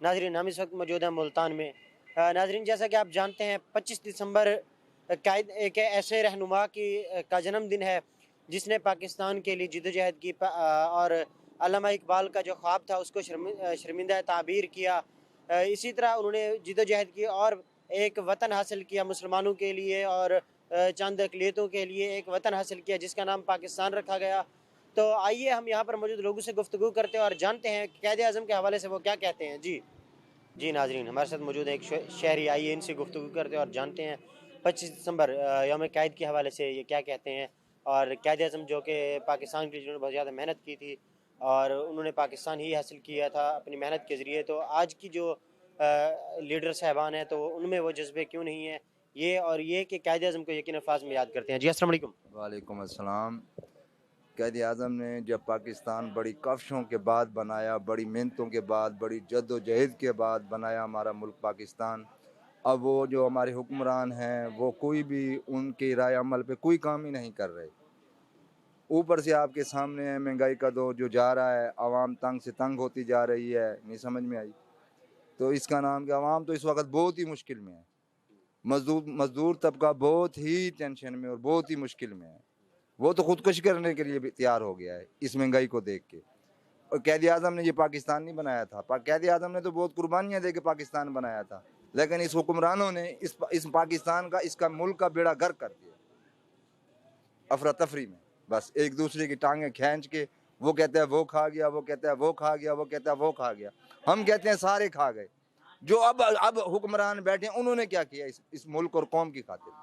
नाजरीन, हम इस वक्त मौजूद हैं मुल्तान में। नाजरीन, जैसा कि आप जानते हैं 25 दिसंबर कायद एक ऐसे रहनुमा का जन्मदिन है जिसने पाकिस्तान के लिए जद्दोजहद की और अल्लामा इकबाल का जो ख्वाब था उसको शर्मिंदा ताबीर किया। इसी तरह उन्होंने जद्दोजहद की और एक वतन हासिल किया मुसलमानों के लिए और चंद अक़लियतों के लिए एक वतन हासिल किया जिसका नाम पाकिस्तान रखा गया। तो आइए हम यहाँ पर मौजूद लोगों से गुफ्तगू करते हैं और जानते हैं क़ायद आज़म के हवाले से वो क्या कहते हैं। जी नाजरीन, हमारे साथ मौजूद है एक शहरी, आइए इनसे गुफ्तगू करते हैं और जानते हैं 25 दिसंबर यौम क़ायद के हवाले से ये क्या कहते हैं। और क़ायद आज़म जो कि पाकिस्तान के लिए जिन्होंने बहुत ज़्यादा मेहनत की थी और उन्होंने पाकिस्तान ही हासिल किया था अपनी मेहनत के ज़रिए, तो आज की जो लीडर साहबान हैं तो उनमें वो जज्बे क्यों नहीं हैं, ये और ये कि क़ायद आज़म को यकीन अल्फाज में याद करते हैं। जी अस्सलाम वालेकुम। वालेकुम अस्सलाम। क़ायद आज़म ने जब पाकिस्तान बड़ी कफ़शों के बाद बनाया, बड़ी मेहनतों के बाद, बड़ी जद्दोजहद के बाद बनाया हमारा मुल्क पाकिस्तान। अब वो जो हमारे हुक्मरान हैं वो कोई भी उनके राय अमल पे कोई काम ही नहीं कर रहे। ऊपर से आपके सामने है महंगाई का दौर जो जा रहा है, आवाम तंग से तंग होती जा रही है, नहीं समझ में आई। तो इसका नाम कि आवाम तो इस वक्त बहुत ही मुश्किल में है। मजदूर तबका बहुत ही टेंशन में और बहुत ही मुश्किल में है। वो तो खुदकुशी करने के लिए भी तैयार हो गया है इस महंगाई को देख के। और क़ायद आज़म ने ये पाकिस्तान नहीं बनाया था, क़ायद आज़म ने तो बहुत कुर्बानियाँ दे के पाकिस्तान बनाया था, लेकिन इस हुक्मरानों ने इस पाकिस्तान का, इसका मुल्क का बेड़ा गर्क कर दिया अफरा तफरी में। बस एक दूसरे की टांगें खींच के वो कहता है वो खा गया, वो कहता है वो खा गया, वो कहता है वो खा गया, हम कहते हैं सारे खा गए। जो अब हुक्मरान बैठे हैं उन्होंने क्या किया इस मुल्क और कौम की खातिर,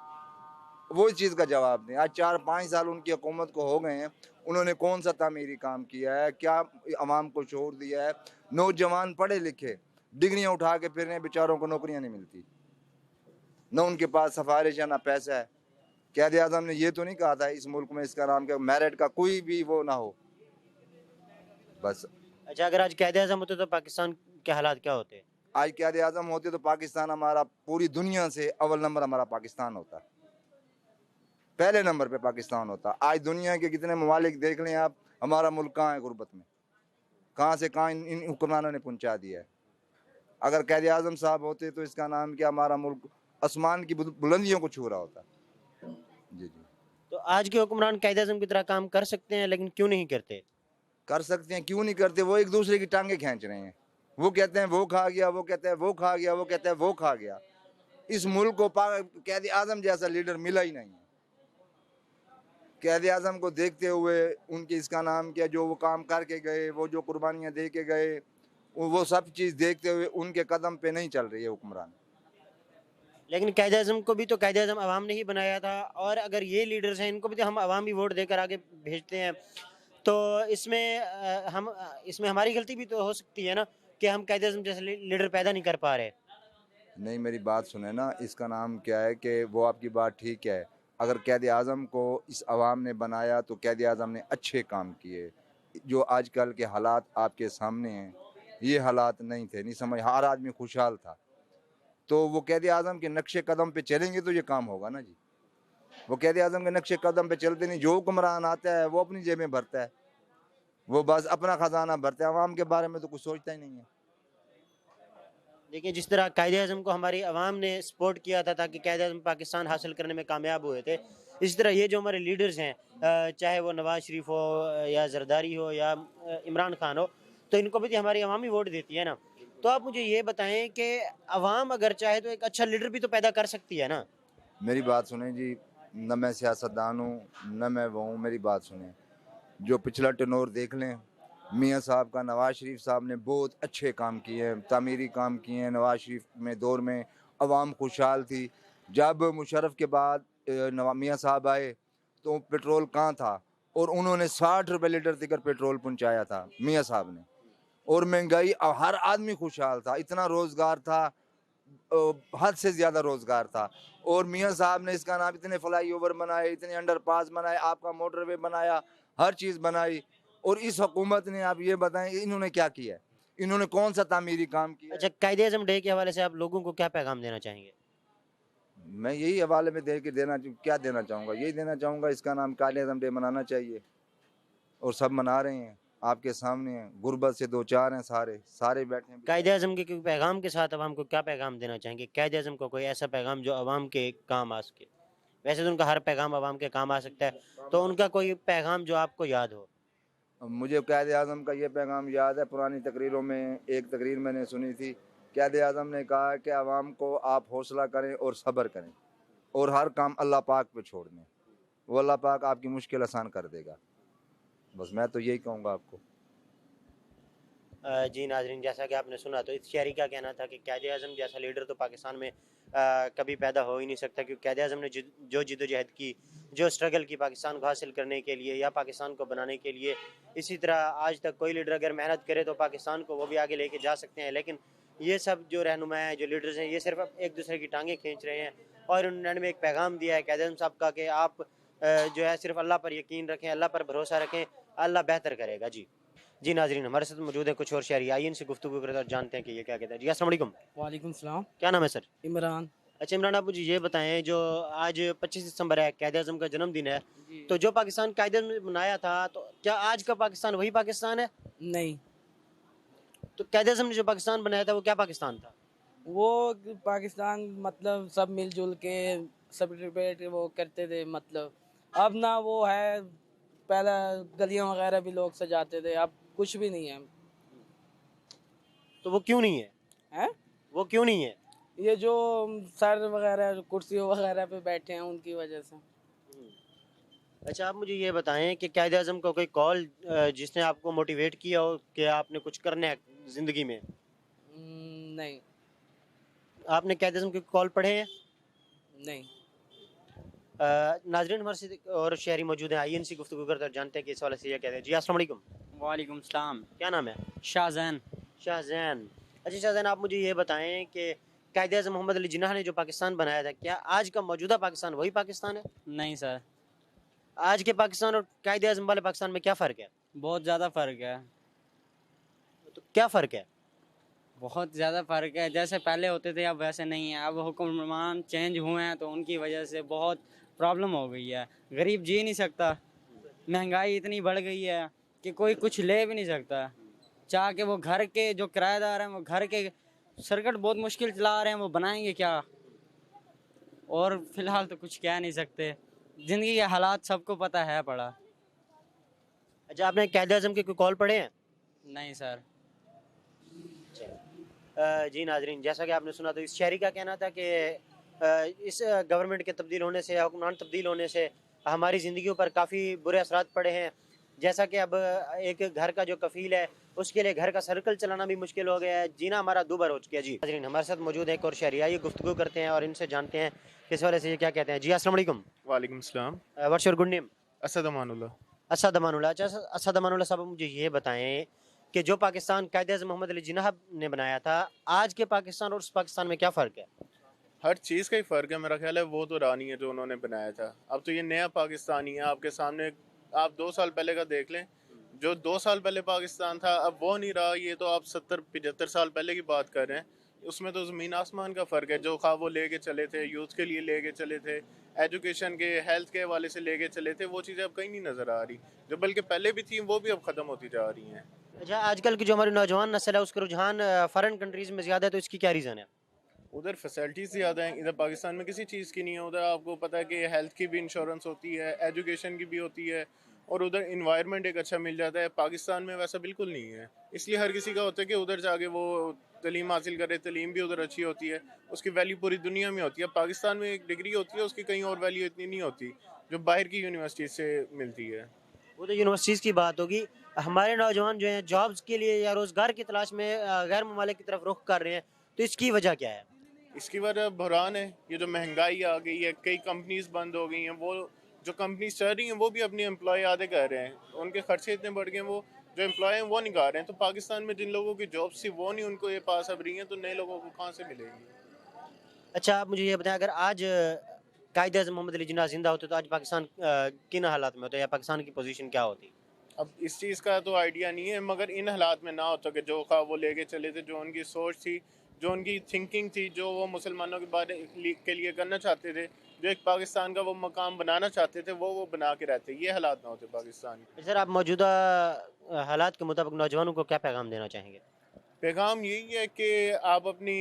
वो इस चीज़ का जवाब दें। आज 4-5 साल उनकी हुकूमत को हो गए हैं, उन्होंने कौन सा तामीरी काम किया है, क्या आवाम को शोर दिया है। नौजवान पढ़े लिखे डिग्रियाँ उठा के फिर रहे, बेचारों को नौकरियाँ नहीं मिलती, न उनके पास सिफारिश है ना पैसा है। क़ायद आज़म ने ये तो नहीं कहा था इस मुल्क में इसका नाम क्या मेरिट का कोई भी वो ना हो। बस अच्छा, अगर आज क़ायद आज़म होते तो पाकिस्तान के हालात क्या होते? आज क़ायद आज़म होते तो पाकिस्तान हमारा पूरी दुनिया से अव्वल नंबर हमारा पाकिस्तान होता, पहले नंबर पे पाकिस्तान होता। आज दुनिया के कितने ममालिक देख लें आप, हमारा मुल्क कहाँ है गुर्बत में, कहाँ से कहाँ इन हुक्मरानों ने पहुँचा दिया है। अगर क़ायद आज़म साहब होते तो इसका नाम क्या हमारा मुल्क आसमान की बुलंदियों को छू रहा होता। जी जी। तो आज के हुक्मरान क़ायद आज़म की तरह काम कर सकते हैं लेकिन क्यों नहीं करते? कर सकते हैं, क्यों नहीं करते, वो एक दूसरे की टांगे खींच रहे हैं। वो कहते हैं वो खा गया, वो कहता है वो खा गया, वो कहता है वो खा गया। इस मुल्क को क़ायद आज़म जैसा लीडर मिला ही नहीं है। क़ायद आज़म को देखते हुए उनके इसका नाम क्या जो वो काम करके गए, वो जो कुर्बानियाँ दे के गए, वो सब चीज़ देखते हुए उनके कदम पे नहीं चल रही है हुक्मरान। लेकिन क़ायद आज़म को भी तो क़ायद आज़म अवाम ने ही बनाया था, और अगर ये लीडर्स हैं इनको भी तो हम अवामी वोट देकर आगे भेजते हैं, तो इसमें हमारी गलती भी तो हो सकती है ना कि हम क़ायद आज़म जैसे लीडर पैदा नहीं कर पा रहे। नहीं, मेरी बात सुने ना, इसका नाम क्या है कि वो आपकी बात ठीक है। अगर क़ायद आज़म को इस अवाम ने बनाया तो क़ायद आज़म ने अच्छे काम किए। जो आजकल के हालात आपके सामने हैं, ये हालात नहीं थे, नहीं समझ, हर आदमी खुशहाल था। तो वो क़ायद आज़म के नक्शे कदम पे चलेंगे तो ये काम होगा ना जी। वो क़ायद आज़म के नक्शे कदम पे चलते नहीं, जो हुक्मरान आता है वो अपनी जेबें भरता है, वो बस अपना ख़जाना भरता है, अवाम के बारे में तो कुछ सोचता ही नहीं है। देखिए, जिस तरह क़ायद आज़म को हमारी अवाम ने सपोर्ट किया था ताकि क़ायद आज़म पाकिस्तान हासिल करने में कामयाब हुए थे, इसी तरह ये जो हमारे लीडर्स हैं, चाहे वो नवाज़ शरीफ हो या ज़रदारी हो या इमरान खान हो, तो इनको भी तो हमारी अवामी वोट देती है ना। तो आप मुझे ये बताएं कि अवाम अगर चाहे तो एक अच्छा लीडर भी तो पैदा कर सकती है ना। मेरी बात सुने जी, न मैं सियासतदान हूँ न मैं वो हूँ, मेरी बात सुने। जो पिछला टेनोर देख लें, मियाँ साहब का, नवाज़ शरीफ साहब ने बहुत अच्छे काम किए हैं, तामीरी काम किए हैं। नवाज़ शरीफ में दौर में अवाम खुशहाल थी। जब मुशर्रफ के बाद मियाँ साहब आए तो पेट्रोल कहाँ था, और उन्होंने 60 रुपये लीटर तक पेट्रोल पहुँचाया था मियाँ साहब ने। और महंगाई, हर आदमी खुशहाल था, इतना रोज़गार था, हद से ज़्यादा रोज़गार था। और मियाँ साहब ने इसका नाम इतने फ्लाई ओवर बनाए, इतने अंडरपास बनाए, आपका मोटरवे बनाया, हर चीज़ बनाई। और इस हुकूमत ने, आप ये बताएं इन्होंने क्या किया है, इन्होंने कौन सा तामीरी काम किया है। अच्छा, क़ायद आज़म डे के हवाले से आप लोगों को क्या पैगाम देना चाहेंगे? मैं यही हवाले में क्या देना चाहूँगा, यही देना चाहूँगा, इसका नाम क़ायद आज़म डे मनाना चाहिए, और सब मना रहे हैं। آپ کے سامنے ہیں, غربت سے دو چار ہیں, سارے بیٹھے ہیں. قائد اعظم کے کوئی پیغام کے ساتھ عوام کو کیا پیغام دینا چاہیں گے؟ قائد اعظم کو کوئی ایسا پیغام جو عوام کے کام آ سکے. ویسے تو ان کا ہر پیغام عوام کے کام آ سکتا ہے, تو ان کا کوئی پیغام جو آپ کو یاد ہو. مجھے قائد اعظم کا یہ پیغام یاد ہے, پرانی تقریروں میں ایک تقریر میں نے سنی تھی. قائد اعظم نے کہا کہ عوام کو آپ حوصلہ کریں اور صبر کریں اور ہر کام اللہ پاک پہ چھوڑ دیں, وہ اللہ پاک آپ کی مشکل آسان کر دے گا. بس میں تو یہی کہوں گا آپ کو. جی ناظرین, جیسا کہ آپ نے سنا تو اس شہری کا کہنا تھا کہ قائد اعظم جیسا لیڈر تو پاکستان میں کبھی پیدا ہو ہی نہیں سکتا, کیونکہ قائد اعظم نے جو جد و جہد کی, جو اسٹرگل کی پاکستان کو حاصل کرنے کے لیے یا پاکستان کو بنانے کے لیے, اسی طرح آج تک کوئی لیڈر اگر محنت کرے تو پاکستان کو وہ بھی آگے لے کے جا سکتے ہیں. لیکن یہ سب جو رہنما ہیں, جو لیڈرز ہیں, یہ صرف ایک دوسرے کی ٹانگیں کھینچ رہے ہیں. اور انہوں نے ایک پیغام دیا ہے قائد اعظم صاحب کا کہ آپ جو ہے صرف اللہ پر یقین رکھیں, اللہ پر بھروسہ رکھیں, اللہ بہتر کرے گا. جی ناظرین, ہمارے ساتھ موجود ہیں کچھ اور شہری, آئیے ان سے گفتگو کرتے اور جانتے ہیں کہ یہ کیا کہتے ہیں. جی السلام علیکم. وعلیکم السلام. کیا نام ہے سر؟ عمران. اچھا عمران, آپ مجھے یہ بتائیں, جو آج 25 دسمبر ہے, قائد اعظم کا جنم دن ہے, تو جو پاکستان قائد اعظم نے بنایا تھا, تو کیا آج کا پاکستان وہی پاکستان ہے؟ نہیں, تو قائد اعظم نے جو پاکستان بنایا تھا وہ کیا پاکستان تھا؟ وہ پاکستان مطلب سب مل جل کے سیلیبریٹ وہ کرتے تھے. مطلب اب نہ وہ ہے, پہلے گلیاں وغیرہ بھی لوگ سجاتے تھے, اب کچھ بھی نہیں ہے. تو وہ کیوں نہیں ہے؟ وہ کیوں نہیں ہے؟ یہ جو سر وغیرہ کرسیوں وغیرہ پہ بیٹھے ہیں ان کی وجہ سے. اچھا آپ مجھے یہ بتائیں کہ قائد اعظم کا کوئی کال جس نے آپ کو موٹیویٹ کیا ہو کہ آپ نے کچھ کرنا ہے زندگی میں؟ نہیں. آپ نے قائد اعظم کے کال پڑھے ہیں؟ نہیں. ناظرین, ہمارے سے اور شہری موجود ہیں, آئیے ان سے گفتگو کرتے اور جانتے ہیں کہ اس حوالے سے یہ کہتے ہیں. جی السلام علیکم. وعلیکم السلام. کیا نام ہے؟ شاہ زین. شاہ زین. اچھا شاہ زین, آپ مجھے یہ بتائیں کہ قائد اعظم محمد علی جناح نے جو پاکستان بنایا تھا, کیا آج کا موجودہ پاکستان وہی پاکستان ہے؟ نہیں سر, آج کے پاکستان اور قائد اعظم والے پاکستان میں کیا فرق ہے؟ بہت زیادہ فرق ہے. تو کیا فرق ہے؟ بہت زیادہ فرق ہے. جیسے پہلے ہوتے تھے اب ویسے نہیں ہے. اب حکمران چینج ہوئے ہیں تو ان کی وجہ سے بہت پرابلم ہو گئی ہے. غریب جی نہیں سکتا, مہنگائی اتنی بڑھ گئی ہے کہ کوئی کچھ لے بھی نہیں سکتا. چاہ کہ وہ گھر کے جو کرایہ دار ہیں وہ گھر کے سرکٹ بہت مشکل چلا رہے ہیں, وہ بنائیں گے کیا؟ اور فی الحال تو کچھ کہہ نہیں سکتے, زندگی کے حالات سب کو پتہ ہے پڑا. اچھا آپ نے قائد اعظم کے کوئی کال پڑھے ہیں؟ نہیں سر. جی ناظرین, جیسا کہ آپ نے سنا تو اس شہری کا کہنا تھا کہ اس گورنمنٹ کے تبدیل ہونے سے, حکمران تبدیل ہونے سے ہماری زندگیوں پر کافی برے اثرات پڑے ہیں. جیسا کہ اب ایک گھر کا جو کفیل ہے اس کے لیے گھر کا سرکل چلانا بھی مشکل ہو گیا ہے, جینا ہمارا دوبر ہو چکا ہے. جی ناظرین, ہمارے ساتھ موجود ہے ایک اور شہری, آئیے گفتگو کرتے ہیں اور ان سے جانتے ہیں کس والے سے یہ کیا کہتے ہیں. جی السلام علیکم. وعلیکم السلام. What's your good name? Asad Aman Ullah. Asad Aman Ullah. اچھا اسد امان اللہ صاحب, مجھے یہ بتائیں کہ جو پاکستان قائد اعظم محمد علی جناح نے بنایا تھا, آج کے پاکستان اور اس پاکستان میں کیا فرق ہے؟ ہر چیز کا ہی فرق ہے میرا خیال ہے. وہ تو رانی ہے جو انہوں نے بنایا تھا. اب تو یہ نیا پاکستانی ہے آپ کے سامنے. آپ 2 سال پہلے کا دیکھ لیں, جو 2 سال پہلے پاکستان تھا اب وہ نہیں رہا. یہ تو آپ 70-75 سال پہلے کی بات کر رہے ہیں. اس میں تو زمین آسمان کا فرق ہے. جو خواہ وہ لے کے چلے تھے, یوتھ کے لیے لے کے چلے تھے, ایجوکیشن کے, ہیلتھ کے حوالے سے لے کے چلے تھے, وہ چیزیں اب کہیں نہیں نظر آ رہی. جو بلکہ پہلے بھی تھیں وہ بھی اب ختم ہوتی جا رہی ہیں. اچھا آج کل کی جو ہماری نوجوان نسل ہے اس کا رجحان فارن کنٹریز میں زیادہ ہے, تو اس کی کیا ریزن ہے؟ ادھر فیسلٹیز زیادہ ہیں, ادھر پاکستان میں کسی چیز کی نہیں ہے. ادھر آپ کو پتہ ہے کہ ہیلتھ کی بھی انشورنس ہوتی ہے, ایجوکیشن کی بھی ہوتی ہے, اور ادھر انوائرمنٹ ایک اچھا مل جاتا ہے. پاکستان میں ویسا بالکل نہیں ہے. اس لیے ہر کسی کا ہوتا ہے کہ ادھر جا کے وہ تعلیم حاصل کرے. تعلیم بھی ادھر اچھی ہوتی ہے, اس کی ویلیو پوری دنیا میں ہوتی ہے. پاکستان میں ایک ڈگری ہوتی ہے, اس کی کہیں اور ویلیو اتنی نہیں ہوتی جو باہر کی یونیورسٹی سے ملتی ہے. وہ تو یونیورسٹیز کی بات ہوگی. ہمارے نوجوان جو ہیں جابز کے لیے یا روزگار کی تلاش میں غیر ممالک کی طرف رخ کر رہے ہیں, تو اس کی وجہ کیا ہے؟ اس کی وجہ بحران ہے. یہ جو مہنگائی آ گئی ہے, کئی کمپنیز بند ہو گئی ہیں. وہ جو کمپنیز چل رہی ہیں وہ بھی اپنی امپلائی آدھے کر رہے ہیں. ان کے خرچے اتنے بڑھ گئے ہیں, وہ جو امپلائی ہیں وہ نکال رہے ہیں. تو پاکستان میں جن لوگوں کی جابس تھی وہ نہیں ان کو یہ پاس اب رہی ہیں, تو نئے لوگوں کو کہاں سے ملے گی؟ اچھا آپ مجھے یہ بتائیں, اگر آج قائد اعظم محمد علی جناح زندہ ہوتے تو آج پاکستان کن حالات میں ہوتا یا پاکستان کی پوزیشن کیا ہوتی؟ اب اس چیز کا تو آئیڈیا نہیں ہے, مگر ان حالات میں نہ ہوتا کہ جو خواہ وہ لے کے چلے تھے, جو ان کی سوچ تھی, جو ان کی تھنکنگ تھی, جو وہ مسلمانوں کے بارے کے لیے کرنا چاہتے تھے, جو ایک پاکستان کا وہ مقام بنانا چاہتے تھے, وہ بنا کے رہتے. یہ حالات نہ ہوتے پاکستان کے. سر آپ موجودہ हालात के मुताबिक नौजवानों को क्या पैगाम देना चाहेंगे? पैगाम यही है कि आप अपनी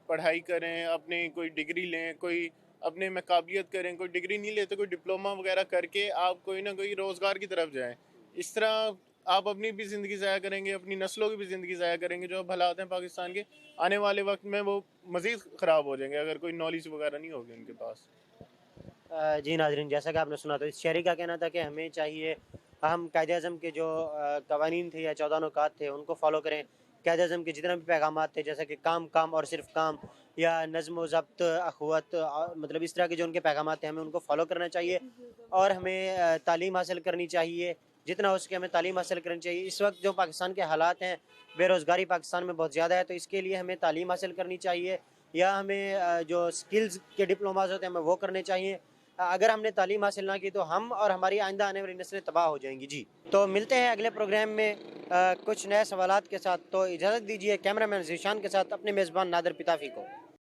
पढ़ाई करें, अपनी कोई डिग्री लें, कोई अपने में काबिलियत करें, कोई डिग्री नहीं लेते कोई डिप्लोमा वगैरह करके आप कोई ना कोई रोज़गार की तरफ जाएं। इस तरह आप अपनी भी ज़िंदगी ज़ाया करेंगे, अपनी नस्लों की भी ज़िंदगी ज़ाया करेंगे। जो अब हालात हैं पाकिस्तान के, आने वाले वक्त में वो मज़ीद ख़राब हो जाएंगे अगर कोई नॉलेज वगैरह नहीं होगी उनके पास। जी नाज़रीन, जैसा कि आपने सुना तो इस शहरी का कहना था कि हमें चाहिए हम कायदे आज़म के जो कवानीन थे या 14 नुकात थे उनको फॉलो करें। कायदे आज़म के जितने भी पैगामात थे, जैसे कि काम काम और सिर्फ काम, या नज़्म व ज़ब्त, अख़ुवत, मतलब इस तरह के जो उनके पैगामात थे हमें उनको फॉलो करना चाहिए। और हमें तालीम हासिल करनी चाहिए, जितना हो सके हमें तालीम हासिल करनी चाहिए। इस वक्त जो पाकिस्तान के हालात हैं, बेरोज़गारी पाकिस्तान में बहुत ज़्यादा है, तो इसके लिए हमें तालीम हासिल करनी चाहिए, या हमें जो स्किल्स के डिप्लोमास होते हैं हमें वो करने चाहिए। अगर हमने तालीम हासिल ना की तो हम और हमारी आइंदा आने वाली नस्लें तबाह हो जाएंगी। जी, तो मिलते हैं अगले प्रोग्राम में कुछ नए सवालात के साथ। तो इजाज़त दीजिए कैमरामैन ज़ीशान के साथ अपने मेज़बान नादर पिताफी को।